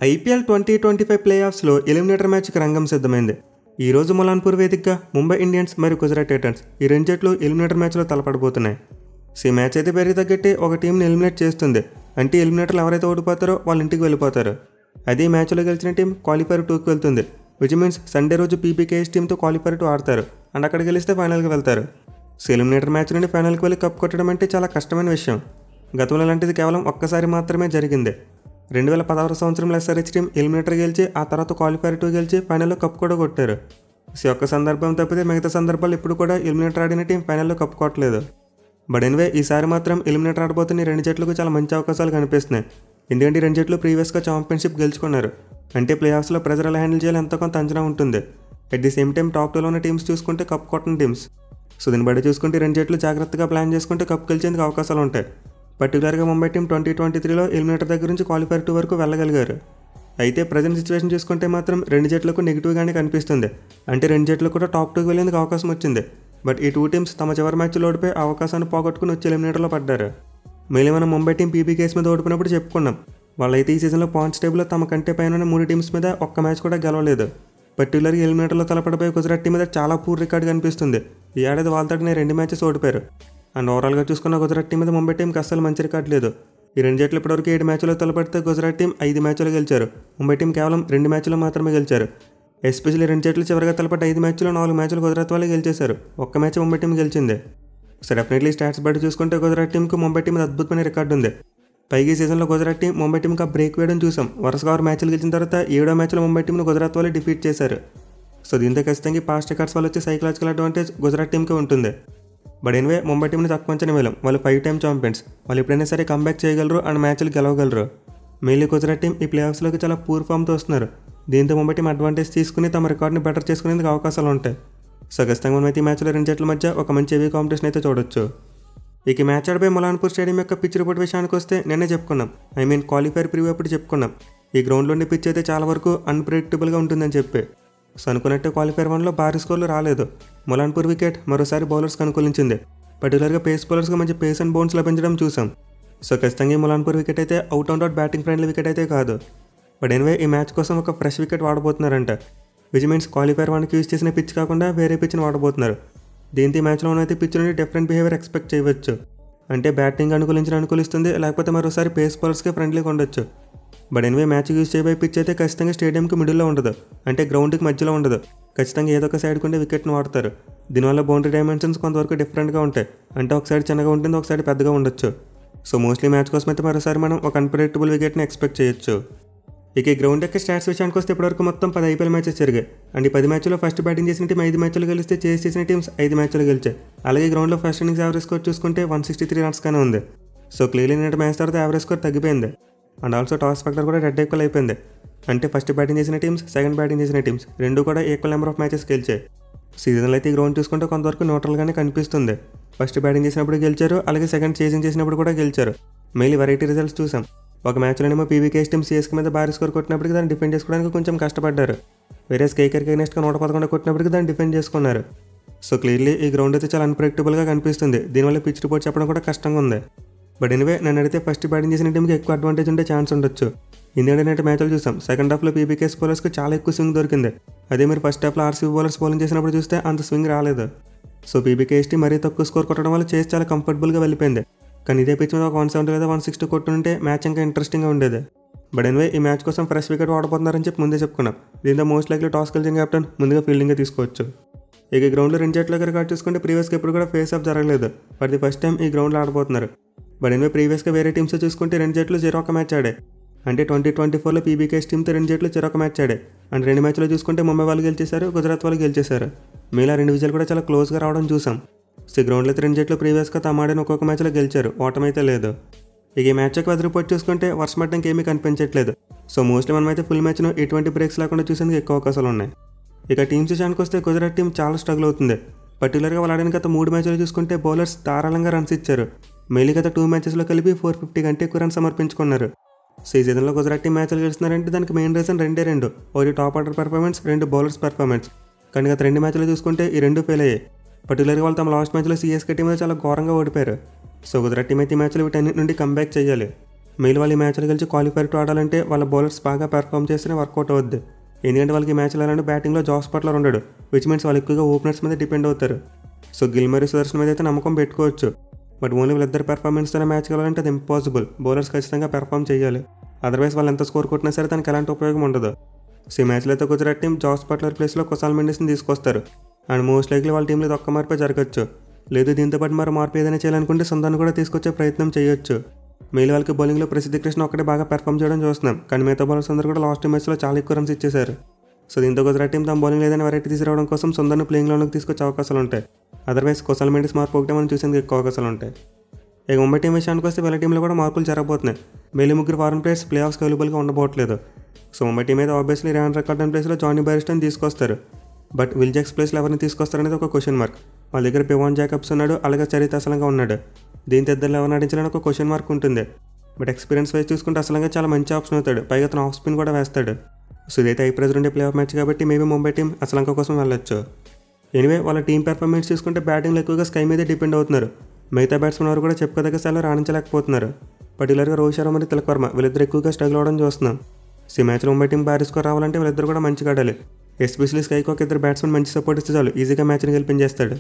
IPL 2025 play ఆఫ్స్లో eliminator మ్యాచ్కి రంగం సిద్ధమైంది. ఈ రోజు ములాన్పూర్ వేదికగా ముంబై ఇండియన్స్ మరియు గుజరాత్ టైటన్స్ ఈ రెండు జట్లు ఎలిమినేటర్ మ్యాచ్లో తలపడబోతున్నాయి. ఈ మ్యాచ్ అయితే పేరుకి తగ్గట్టే ఒక టీంని ఎలిమినేట్ చేస్తుంది. అంటే ఎలిమినేటర్లు ఎవరైతే ఓడిపోతారో వాళ్ళ ఇంటికి వెళ్ళిపోతారు. అదే మ్యాచ్లో గెలిచిన టీం క్వాలిఫైర్ 2కి వెళ్తుంది. విచ్ మీన్స్ సండే రోజు పీబీకేఎస్ టీంతో క్వాలిఫైర్ 2 ఆడతారు అండ్ అక్కడ గెలిస్తే ఫైనల్కి వెళ్తారు. ఎలిమినేటర్ మ్యాచ్ నుండి ఫైనల్కి వెళ్ళి కప్ కొట్టడం అంటే చాలా కష్టమైన విషయం. గతంలో అలాంటిది కేవలం ఒక్కసారి మాత్రమే జరిగింది. 2016 సంవత్సరంలో ఎస్ఆర్హెచ్ టీం ఎలిమినేటర్ గెలిచి ఆ తర్వాత క్వాలిఫైర్ 2 గెలిచి ఫైనల్లో కప్ కూడా కొట్టారు. ఒక్క సందర్భం తప్పితే మిగతా సందర్భాలు ఇప్పుడు కూడా ఎలిమినేటర్ ఆడిన టీం ఫైనల్లో కప్ కొట్టలేదు. బట్ ఎనివే ఈసారి మాత్రం ఎలిమినేటర్ ఆడబోతున్న రెండు జట్లకు చాలా మంచి అవకాశాలు కనిపిస్తున్నాయి. ఎందుకంటే రెండు జట్లు ప్రీవియస్గా ఛాంపియన్షిప్ గెలుచుకున్నారు. అంటే ప్లే ఆఫ్స్లో ప్రెజర్ ఎలా హ్యాండిల్ చేయాలి ఎంతో కొంత అంచనా ఉంటుంది. At the same time top 2లో ఉన్న టీమ్స్ చూసుకుంటే కప్ కొట్టని టీమ్స్. దీన్ని బట్టి చూసుకుంటే రెండు జట్లు జాగ్రత్తగా ప్లాన్ చేసుకుంటే కప్ గెలిచేందుకు అవకాశాలు ఉంటాయి. పర్టికులర్గా ముంబై టీం 2023లో ఎలిమినేటర్ దగ్గర నుంచి క్వాలిఫైర్ 2 వరకు వెళ్ళగలిగారు. అయితే ప్రజెంట్ సిచ్యువేషన్ చూసుకుంటే మాత్రం రెండు జట్లకు నెగిటివ్గానే కనిపిస్తుంది. అంటే రెండు జట్లు కూడా టాప్ 2కి వెళ్ళేందుకు అవకాశం వచ్చింది. బట్ ఈ 2 టీమ్స్ తమ చివరి మ్యాచ్లో ఓడిపోయి అవకాశాన్ని పోగొట్టుకుని వచ్చి ఎలిమినేటర్లో పడ్డారు. మళ్ళీ మనం ముంబై టీం పీబీకేఎస్ మీద ఓడిపోయినప్పుడు చెప్పుకున్నాం. వాళ్ళైతే ఈ సీజన్లో పాయింట్స్ టేబుల్లో తమ కంటే పైన 3 టీమ్స్ మీద ఒక్క మ్యాచ్ కూడా గెలవలేదు. పర్టికులర్గా ఎలిమినేటర్లో తలపడిపోయి గుజరాత్ టీం మీద చాలా పూర్ రికార్డ్ కనిపిస్తుంది. ఈ ఏడాది వాళ్ళతో 2 మ్యాచెస్ ఓడిపోయారు. అండ్ ఓవరాల్గా చూసుకున్న గుజరాత్ టీం మీద ముంబై టీంకి అస్సలు మంచి రికార్డ్ లేదు. ఈ రెండు జట్లు ఇప్పటివరకు 7 మ్యాచ్లో తలపడితే గుజరాత్ టీం 5 మ్యాచ్లో గెలిచారు. ముంబై టీం కేవలం 2 మ్యాచ్లో మాత్రమే గెలిచారు. ఎస్పెషల్లీ రెండు జట్లు చివరిగా తలపడి 5 మ్యాచ్లో 4 మ్యాచ్లు గుజరాత్ వాళ్ళే గెలిచేశారు. ఒక్క మ్యాచ్ ముంబై టీం గెలిచింది. డెఫినెట్లీ స్టాట్స్ బట్టి చూసుకుంటే గుజరాత్ టీంకు ముంబై టీం అద్భుతమైన రికార్డు ఉంది. పైగా ఈ సీజన్లో గుజరాత్ టీం ముంబై టీంకి బ్రేక్ వేయడం చూసాం. వరుసగా 6 మ్యాచ్లు గెలిచిన తర్వాత 7వ మ్యాచ్లో ముంబై టీంను గుజరాత్ వాళ్ళే డిఫీట్ చేశారు. దీంతో ఖచ్చితంగా పాస్ట్ రికార్డ్స్ వల్ల వచ్చే సైకలాజికల్ అడ్వాంటేజ్ గుజరాత్ టీంకే ఉంటుంది. బట్ ఎనివే ముంబై టీంని తక్కువ అంచనా వేయలేం. వాళ్ళు 5 టైమ్ ఛాంపియన్స్. వాళ్ళు ఎప్పుడైనా సరే కంబ్యాక్ చేయగలరు అండ్ మ్యాచ్లు గెలవగలరు. మెయిన్లీ గుజరాత్ టీం ఈ ప్లే ఆఫ్స్లోకి చాలా పూర్ ఫామ్తో వస్తున్నారు. దీంతో ముంబై టీం అడ్వాంటేజ్ తీసుకుని తమ రికార్డ్ని బెటర్ చేసుకునేందుకు అవకాశాలు ఉంటాయి. ఖచ్చితంగా మనం అయితే ఈ మ్యాచ్లో రెండు జట్ల మధ్య ఒక మంచి హెవీ కాంపిటీషన్ అయితే చూడొచ్చు. ఇక మ్యాచ్ ఆడిపోయి ములాన్పూర్ స్టేడియం యొక్క పిచ్ రిపోర్ట్ విషయానికి వస్తే నిన్నే చెప్పుకున్నాం. క్వాలిఫైర్ ప్రివ్యూ అప్పుడు చెప్పుకున్నాం. ఈ గ్రౌండ్లోని పిచ్ అయితే చాలా వరకు అన్ప్రెడిక్టబుల్గా ఉంటుందని చెప్పి. అనుకున్నట్టు క్వాలిఫైర్ 1లో భారీ స్కోర్లు రాలేదు. ములాన్పూర్ వికెట్ మరోసారి బౌలర్స్కి అనుకూలించింది. పర్టికులర్గా పేస్ బౌలర్స్గా మంచి పేస్ అండ్ బౌన్స్ లభించడం చూసాం. ఖచ్చితంగా ఈ ములాన్పూర్ వికెట్ అయితే out and out batting friendly wicket అయితే కాదు. బట్ ఎనివే ఈ మ్యాచ్ కోసం ఒక ఫ్రెష్ వికెట్ వాడబోతున్నారంట. విచ్ మీన్స్ క్వాలిఫైర్ 1కి యూజ్ చేసిన పిచ్ కాకుండా వేరే పిచ్ని వాడబోతున్నారు. దీంతో ఈ మ్యాచ్లో అయితే పిచ్ నుండి డిఫరెంట్ బిహేవియర్ ఎక్స్పెక్ట్ చేయవచ్చు. అంటే బ్యాటింగ్ అనుకూలిస్తుంది, లేకపోతే మరోసారి పేస్ బౌలర్స్కి ఫ్రెండ్లీగా ఉండొచ్చు. బట్ ఎనివే మ్యాచ్ యూజ్ చేయబోయే పిచ్ అయితే ఖచ్చితంగా స్టేడియంకి మిడిల్లో ఉండదు. అంటే గ్రౌండ్కి మధ్యలో ఉండదు. ఖచ్చితంగా ఏదో ఒక సైడ్కి ఉండే వికెట్ని వాడతారు. దీనివల్ల బౌండరీ డైమెన్షన్స్ కొంతవరకు డిఫరెంట్గా ఉంటాయి. అంటే ఒక సైడ్ చిన్నగా ఉంటుంది, ఒక సైడ్ పెద్దగా ఉండొచ్చు. మోస్ట్లీ మ్యాచ్ కోసం అయితే మరోసారి మనం ఒక అన్ప్రెడిక్టబుల్ వికెట్ని ఎక్స్పెక్ట్ చేయొచ్చు. ఇక ఈ గ్రౌండ్ యొక్క స్టాట్స్ విషయానికి వస్తే ఇప్పటివరకు మొత్తం 10 ఐపీఎల్ మ్యాచెస్ జరిగాయి. అండ్ ఈ 10 మ్యాచ్లో ఫస్ట్ బ్యాటింగ్ చేసిన టీం 5 మ్యాచ్లు గెలిస్తే చేస్ చేసిన టీమ్స్ 5 మ్యాచ్లు గెలిచాయి. అలాగే గ్రౌండ్లో ఫస్ట్ ఇన్నింగ్స్ యావరేజ్ స్కోర్ చూసుకుంటే 163 రన్స్గానే ఉంది. క్లియర్లీ నిన్నటి మ్యాచ్ తర్వాత యావరేజ్ స్కోర్ తగ్గిపోయింది. అండ్ ఆల్సో టాస్ ఫ్యాక్టర్ కూడా డెడ్ ఈక్వల్ అయిపోయింది. అంటే ఫస్ట్ బ్యాటింగ్ చేసిన టీమ్స్, సెకండ్ బ్యాటింగ్ చేసిన టీమ్స్ రెండు కూడా ఈక్వల్ నెంబర్ ఆఫ్ మ్యాచెస్ గెలిచాయి. సీజన్లో అయితే ఈ గ్రౌండ్ చూసుకుంటే కొంతవరకు న్యూట్రల్గానే కనిపిస్తుంది. ఫస్ట్ బ్యాటింగ్ చేసినప్పుడు గెలిచారు, అలాగే సెకండ్ చేసింగ్ చేసినప్పుడు కూడా గెలిచారు. మెయిన్లీ వెరైటీ రిజల్ట్స్ చూసాం. ఒక మ్యాచ్లోనేమో పీబీకేఎస్ టీం సిఎస్కే మీద భారీ స్కోర్ కొట్టినప్పటికీ దాన్ని డిఫెండ్ చేసుకోవడానికి కొంచెం కష్టపడ్డారు. వేరే కేకేఆర్కి అగైనెస్ట్గా 111 కొట్టినప్పటికీ దాన్ని డిఫెండ్ చేసుకున్నారు. క్లియర్లీ ఈ గ్రౌండ్ అయితే చాలా అన్ప్రెడిక్టబుల్గా కనిపిస్తుంది. దీనివల్ల పిచ్ రిపోర్ట్ చెప్పడం కూడా కష్టంగా ఉంది. బట్ ఎనివే నన్ను అడిగితే ఫస్ట్ బ్యాటింగ్ చేసిన టీంకి ఎక్కువ అడ్వాంటేజ్ ఉండే ఛాన్స్ ఉండొచ్చు. ఇండియన్ మ్యాచ్లు చూసాం. సెకండ్ హాఫ్లో పీబీకేఎస్ బౌలర్స్కి చాలా ఎక్కువ స్వింగ్ దొరికింది. అదే మీరు ఫస్ట్ హాఫ్లో ఆర్సీబీ బౌలర్స్ బౌలింగ్ చేసినప్పుడు చూస్తే అంత స్వింగ్ రాలేదు. పీబీకేఎస్ టీం మరీ తక్కువ స్కోర్ కొట్టడం వల్ల చేసి చాలా కంఫర్టబుల్గా వెళ్ళిపోయింది. కానీ ఇదే పిచ్ మీద ఒక 170 లేదా 160 కొట్టుంటే మ్యాచ్ ఇంకా ఇంట్రెస్టింగ్గా ఉండేది. బట్ ఎనివే ఈ మ్యాచ్ కోసం ఫ్రెష్ వికెట్ వాడబోతున్నారని చెప్పి ముందే చెప్పుకున్నాం. దీంతో మోస్ట్ లైక్లీ టాస్ గెలిచిన కెప్టెన్ ముందుగా ఫీల్డింగ్గా తీసుకోవచ్చు. ఇక ఈ గ్రౌండ్లో రెండు జట్లకి రికార్డ్ చూసుకుంటే ప్రీవియస్గా ఎప్పుడు కూడా ఫేస్ ఆఫ్ జరగలేదు. బట్ ది ఫస్ట్ టైం ఈ గ్రౌండ్లో ఆడబోతున్నారు. బట్ ఎనివే ప్రీవియస్గా వేరే టీమ్స్ చూసుకుంటే రెండు జట్లు 0-1 మ్యాచ్ ఆడాయి. అంటే 2024లో పీబీకేఎస్ టీంతో రెండు జట్లు 0-1 మ్యాచ్ ఆడాయి. అండ్ 2 మ్యాచ్లో చూసుకుంటే ముంబై వాళ్ళు గెలిచేశారు, గుజరాత్ వాళ్ళు గెలిచేశారు. మీలా 2 విజయాలు కూడా చాలా క్లోజ్గా రావడం చూసాం. గ్రౌండ్లో అయితే రెండు జట్లు ప్రీవియస్గా తమాడిన ఒక్కొక్క మ్యాచ్లో గెలిచారు, ఓటమైతే లేదు. ఇక ఈ మ్యాచ్ యొక్క రిపోర్ట్ చూసుకుంటే వర్షం పడడానికి ఏమీ కనిపించట్లేదు. మోస్ట్లీ మనమైతే ఫుల్ మ్యాచ్ను ఎటువంటి బ్రేక్స్ లేకుండా చూసేందుకు ఎక్కువ అవకాశాలు ఉన్నాయి. ఇక టీమ్స్ విషయానికి వస్తే గుజరాత్ టీం చాలా స్ట్రగుల్ అవుతుంది. పర్టికులర్గా వాళ్ళు ఆడిన గత 3 మ్యాచ్లు చూసుకుంటే బౌలర్స్ ధారాళంగా రన్స్ ఇచ్చారు. మెయిన్లీ గత 2 మ్యాచెస్లో కలిపి 450 కంటే ఎక్కువ రన్స్ సమర్పించుకున్నారు. ఈ సీజన్లో గుజరాత్ టీం మ్యాచ్లు గెలుస్తున్నారంటే దానికి మెయిన్ రీజన్ రెండు. ఒకటి top order performance, 2 bowlers performance. కానీ గత 2 మ్యాచ్లు చూసుకుంటే ఈ 2 ఫెయిల్ అయ్యాయి. పర్టికులర్గా వాళ్ళు తమ లాస్ట్ మ్యాచ్లో సిఎస్కే టీం చాలా ఘోరంగా ఓడిపోయారు. గుజరాత్ టీం అయితే ఈ మ్యాచ్లో వీటన్నిటి నుండి కంబ్యాక్ చేయాలి. మెయిల్ వాళ్ళు ఈ మ్యాచ్లు గెలిచి క్వాలిఫైర్ టు ఆడాలంటే వాళ్ళ బౌలర్స్ బాగా పెర్ఫామ్ చేస్తేనే వర్కౌట్ అవుద్ది. ఎందుకంటే వాళ్ళకి ఈ మ్యాచ్లు అలాంటి బ్యాటింగ్లో జాస్ బట్లర్ ఉండడు, విచ్ మీన్స్ వాళ్ళు ఎక్కువగా ఓపెనర్స్ మీద డిపెండ్ అవుతారు. సో గిల్ మరియు సుదర్శన్ మీద అయితే నమ్మకం పెట్టుకోవచ్చు. బట్ ఓన్లీ వీళ్ళిద్దరు పెర్ఫార్మెన్స్తోనే మ్యాచ్ గెలవాలంటే అది ఇంపాసిబుల్. బౌలర్స్ ఖచ్చితంగా పెర్ఫామ్ చేయాలి, అదర్వైజ్ వాళ్ళు ఎంత స్కోర్ కొట్టినా సరే దానికి ఎలాంటి ఉపయోగం ఉండదు. సో ఈ మ్యాచ్లో అయితే గుజరాత్ టీం జాస్ బట్లర్ ప్లేస్లో కుశాల్ మెండిస్ని తీసుకొస్తారు. అండ్ మోస్ట్ లైక్లీ వాళ్ళ టీంలో ఒక్క మార్పే జరగచ్చు. లేదు దీంతోపాటు మరి మార్పు ఏదైనా చేయాలనుకుంటే సొంతాన్ని కూడా తీసుకొచ్చే ప్రయత్నం చేయొచ్చు. మెయిల్ వాళ్ళకి బౌలింగ్లో ప్రసిద్ధి కృష్ణ ఒక్కడే బాగా పెర్ఫామ్ చేయడం చూస్తున్నాం, కానీ మిగతా బౌలర్స్ అందరూ కూడా లాస్ట్ మ్యాచ్లో చాలా ఎక్కువ రన్స్ ఇచ్చేశారు. సో దీంతో గుజరాత్ టీం తమ బౌలింగ్ ఏదైనా వెరైటీ తీసుకురావడం కోసం సొంతాన్ని ప్లేయింగ్లోకి తీసుకొచ్చే అవకాశాలు ఉంటాయి. అదర్వైజ్ కుశాల్ మెండిస్ మార్పు ఒకటే మనం చూసేందుకు ఎక్కువ అవకాశాలు ఉంటాయి. ఇక ముంబై టీం విషయానికి వస్తే వీళ్ళ టీంలో కూడా మార్పులు జరగబోతున్నాయి. మెయిల్ ముగ్గురు ఫారెన్ ప్లేయర్స్ ప్లే ఆఫ్స్కి అవైలబుల్గా ఉండబోట్లేదు. సో ముంబై టీం అయితే ఆబ్వియస్లీ ర్యాన్ రికార్డన్ ప్లేస్లో జానీ బైర్స్టన్ తీసుకొస్తారు. బట్ విల్ జాక్స్ ప్లేస్లో ఎవరిని తీసుకొస్తారనేది ఒక క్వశ్చన్ మార్క్. వాళ్ళ దగ్గర పివాన్ జాకబ్స్ ఉన్నాడు, అలాగే చరిత్ అసలంగా ఉన్నాడు. దీంతో ఇద్దరు ఎవరు నడించాలని ఒక క్వశ్చన్ మార్క్ ఉంటుంది. బట్ ఎక్స్పీరియన్స్ వైజ్ చూసుకుంటే అసలంగా చాలా మంచి ఆప్షన్ అవుతాడు, పైగా అతను ఆఫ్ స్పిన్ కూడా వేస్తాడు. సో ఇదైతే హై ప్రెజర్ ఉండే ప్లే ఆఫ్ మ్యాచ్ కాబట్టి మేబీ ముంబై టీం అసలంక కోసం వెళ్ళొచ్చు. ఎనివే వాళ్ళ టీం పెర్ఫార్మెన్స్ చూసుకుంటే బ్యాటింగ్లో ఎక్కువగా స్కై మీదే డిపెండ్ అవుతున్నారు. మిగతా బ్యాట్స్మెన్ వారు కూడా చెప్పుకోదగ్గ స్థాయిలో రాణించలేకపోతున్నారు. పర్టికులర్గా రోహిత్ శర్మ మరియు తిలక్ వర్మ వీళ్ళిద్దరు ఎక్కువగా స్ట్రగుల్ అవ్వడం చూస్తున్నాం. సో ఈ మ్యాచ్లో ముంబై టీం భారీ స్కోర్ రావాలంటే వీళ్ళిద్దరు కూడా మంచిగా ఆడాలి. ఎస్పెషల్లీ స్కైకి ఒక ఇద్దరు బ్యాట్స్మెన్ మంచి సపోర్ట్ ఇస్తే చాలు ఈజీగా మ్యాచ్ని గెలిపించేస్తాడు.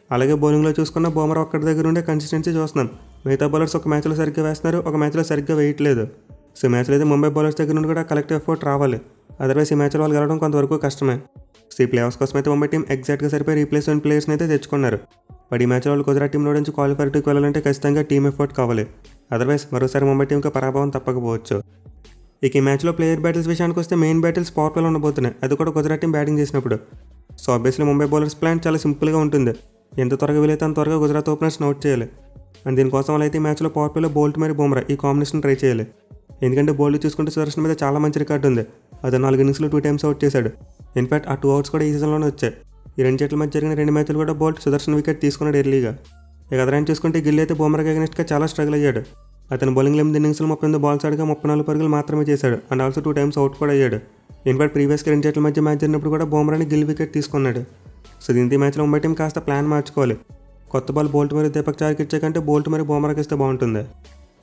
అలాగే బౌలింగ్లో చూసుకున్న బౌమర్ ఒక్కడి దగ్గర ఉండే కన్సిస్టెన్సీ చూస్తున్నాం. మిగతా బౌలర్స్ ఒక మ్యాచ్లో సరిగ్గా వేస్తున్నారు, ఒక మ్యాచ్లో సరిగ్గా వేయట్లేదు. సో ఈ మ్యాచ్లో అయితే ముంబై బౌలర్స్ దగ్గర నుండి కూడా కలెక్టివ్ ఎఫర్ట్ రావాలి, అదర్వైజ్ ఈ మ్యాచ్లో వాళ్ళు గెలవడం కొంతవరకు కష్టమే. సో ఈ ప్లే ఆఫ్స్ కోసం అయితే ముంబై టీం ఎగ్జాక్ట్గా సరిపోయి రీప్లేస్మెంట్ ప్లేయర్స్ని అయితే తెచ్చుకున్నారు. బట్ ఈ మ్యాచ్లో వాళ్ళు గుజరాత్ టీంలో నుంచి క్వాలిఫైర్ టూకి వెళ్ళాలంటే ఖచ్చితంగా టీమ్ ఎఫర్ట్ కావాలి, అదర్వైజ్ మరోసారి ముంబై టీంకి పరాభవం తప్పకపోవచ్చు. ఇక ఈ మ్యాచ్లో ప్లేయర్ బ్యాటిల్స్ విషయానికి వస్తే మెయిన్ బ్యాటిల్స్ పవర్ ప్లేలో ఉండబోతున్నాయి, అది కూడా గుజరాత్ టీం బ్యాటింగ్ చేసినప్పుడు. So obviously Mumbai bowlers plan చాలా సింపుల్గా ఉంటుంది. ఎంత త్వరగా వీలైతే అంత త్వరగా గుజరాత్ ఓపెనర్స్ని అవుట్ చేయాలి. అండ్ దీనికోసం వాళ్ళు అయితే ఈ మ్యాచ్లో పవర్ ప్లేలో బోల్ట్ మరియు బుమ్రా ఈ కాంబినేషన్ ట్రై చేయాలి. ఎందుకంటే బౌల్డ్ చూసుకుంటే సుదర్శన్ మీద చాలా మంచి రికార్డు ఉంది. అతను 4 ఇన్నింగ్స్లో 2 టైమ్స్ అవుట్ చేశాడు. ఇన్ఫాక్ట్ ఆ 2 అవుట్స్ కూడా ఈ సీజన్లోనే వచ్చాయి. ఈ రెండు జట్ల మధ్య జరిగిన 2 మ్యాచ్లు కూడా బౌల్ట్ సుదర్శన్ వికెట్ తీసుకున్నాడు ఎర్లీగా. ఇక అదరాన్ని చూసుకుంటే గిల్ అయితే బుమ్రాకి అగెనిస్ట్గా చాలా స్ట్రగుల్ అయ్యాడు. అతను బౌలింగ్లో 8 ఇన్నింగ్స్లో 38 బాల్స్ ఆడగా 34 పరుగులు మాత్రమే చేశాడు, అండ్ ఆల్సో 2 టైమ్స్ అవుట్ కూడా అయ్యాడు. ఇన్ఫాక్ట్ ప్రీవియస్గా 2 జట్ల మధ్య మ్యాచ్ జరిగినప్పుడు కూడా బుమ్రాని గిల్ వికెట్ తీసుకున్నాడు. సో దీంతో ఈ మ్యాచ్లో ముంబై టీం కాస్త ప్లాన్ మార్చుకోవాలి. కొత్త బాల్ బోల్ట్ మరియు దీపక్ చార్కి ఇచ్చే కంటే బోల్ట్ మరియు బుమ్రాకి ఇస్తే బాగుంటుంది.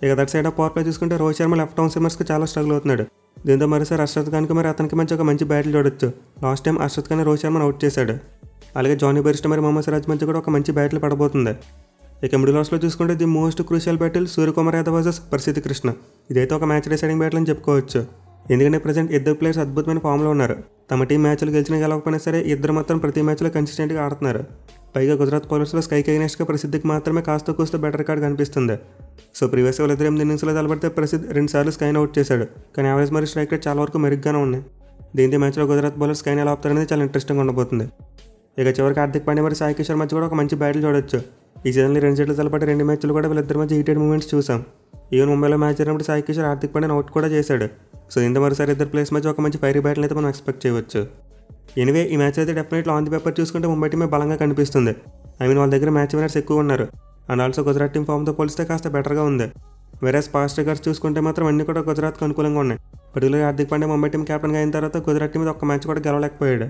ఇక that side of power play చూసుకుంటే రోహిత్ శర్మ లెఫ్ట్ ఆర్మ్ స్విమ్మర్స్కి చాలా స్ట్రగుల్ అవుతున్నాడు. దీంతో మరోసారి అర్షద్ ఖాన్కి మరి అతనికి మధ్య ఒక మంచి బ్యాటిల్ చూడొచ్చు. లాస్ట్ టైం అర్షద్ ఖాన్ రోహిత్ శర్మను అవుట్ చేశాడు. అలాగే జానీ బైర్స్టో మరియు మొహమ్మద్ సిరాజ్ మధ్య కూడా ఒక మంచి బ్యాటిల్ పడబోతుంది. ఇక మిడిల్ ఆర్డర్స్లో చూసుకుంటే the most crucial battle Suryakumar Yadav versus ప్రసిద్ధి కృష్ణ. ఇదైతే ఒక మ్యాచ్ డిసైడింగ్ బ్యాటిల్ అని చెప్పుకోవచ్చు. ఎందుకంటే ప్రజెంట్ ఇద్దరు ప్లేయర్స్ అద్భుతమైన ఫామ్లో ఉన్నారు. తమ టీం మ్యాచ్లు గెలిచినా గెలవకపోయినా సరే ఇద్దరు మాత్రం ప్రతి మ్యాచ్లో కన్సిస్టెంట్గా ఆడుతున్నారు. పైగా గుజరాత్ బౌలర్స్లో స్కైకి అగెనిస్ట్గా ప్రసిద్ధికి మాత్రమే కాస్త కూస్త బెటర్ రికార్డ్ కనిపిస్తుంది. సో ప్రీవియస్ వాళ్ళిద్దరు 8 ఇన్నింగ్స్లో తలపడితే ప్రసిద్ధ్ 2 సార్లు స్కైన్ అవుట్ చేశాడు, కానీ యావరేజ్ మరియు స్ట్రైక్ రేట్ చాలా వరకు మెరుగ్గానే ఉన్నాయి. దీంతో మ్యాచ్లో గుజరాత్ బౌలర్ స్కైన్ ఎలా ఆపుతారనేది చాలా ఇంట్రెస్టింగ్ ఉండబోతుంది. ఇక చివరికి హార్దిక్ పాండ్యా మరియు సాయి కిషోర్ మధ్య కూడా ఒక మంచి బ్యాటిల్ చూడొచ్చు. ఈ సీజన్లో 2 జట్లు తలపడి 2 మ్యాచ్లు కూడా వీళ్ళిద్దరి మధ్య హీటెడ్ మూమెంట్స్ చూసాం. ఈవెన్ ముంబైలో మ్యాచ్ జరిగినప్పుడు సాయి కిషోర్ హార్దిక్ పాండ్యాని అవుట్ కూడా చేశాడు. సో దీంతో మరోసారి ఇద్దరు ప్లేయర్స్ మధ్య ఒక మంచి ఫైరీ బ్యాటిల్ అయితే మనం ఎక్స్పెక్ట్ చేయవచ్చు. ఎనివే ఈ మ్యాచ్ అయితే డెఫినెట్లీ ఆన్ ది పేపర్ చూసుకుంటే ముంబై టీమే బలంగా కనిపిస్తుంది. వాళ్ళ దగ్గర మ్యాచ్ వినర్స్ ఎక్కువ ఉన్నారు, అండ్ ఆల్సో గుజరాత్ టీం ఫామ్తో పోలిస్తే కాస్త బెటర్గా ఉంది. వేరే పాస్ట్ రికార్డ్స్ చూసుకుంటే మాత్రం అన్ని కూడా గుజరాత్కి అనుకూలంగా ఉన్నాయి. పర్టికులర్గా హార్దిక్ పాండ్యా ముంబై టీం కెప్టెన్గా అయిన తర్వాత గుజరాత్ టీం మీద ఒక్క మ్యాచ్ కూడా గెలవలేకపోయాడు.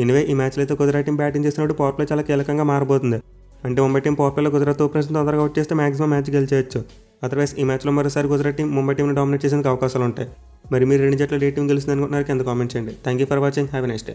ఎనివే ఈ మ్యాచ్లో అయితే గుజరాత్ టీం బ్యాటింగ్ చేసినప్పుడు పవర్ ప్లే చాలా కీలకంగా మారబోతుంది. అంటే ముంబై టీం పవర్ ప్లేలో గుజరాత్ ఓపెనర్స్ తొందరగా అవుట్ చేస్తే మాక్సిమం మ్యాచ్ గెలిచేయచ్చు. అదర్వైజ్ ఈ మ్యాచ్లో మరోసారి గుజరాత్ టీం ముంబై టీంని డామినేట్ చేసేందుకు అవకాశాలు ఉంటాయి. మరి మీరు 2 జట్లు ఏ టీం గెలుస్తుంది అనుకుంటున్నారు కింద కామెంట్ చేయండి. Thank you for watching. Have a nice day.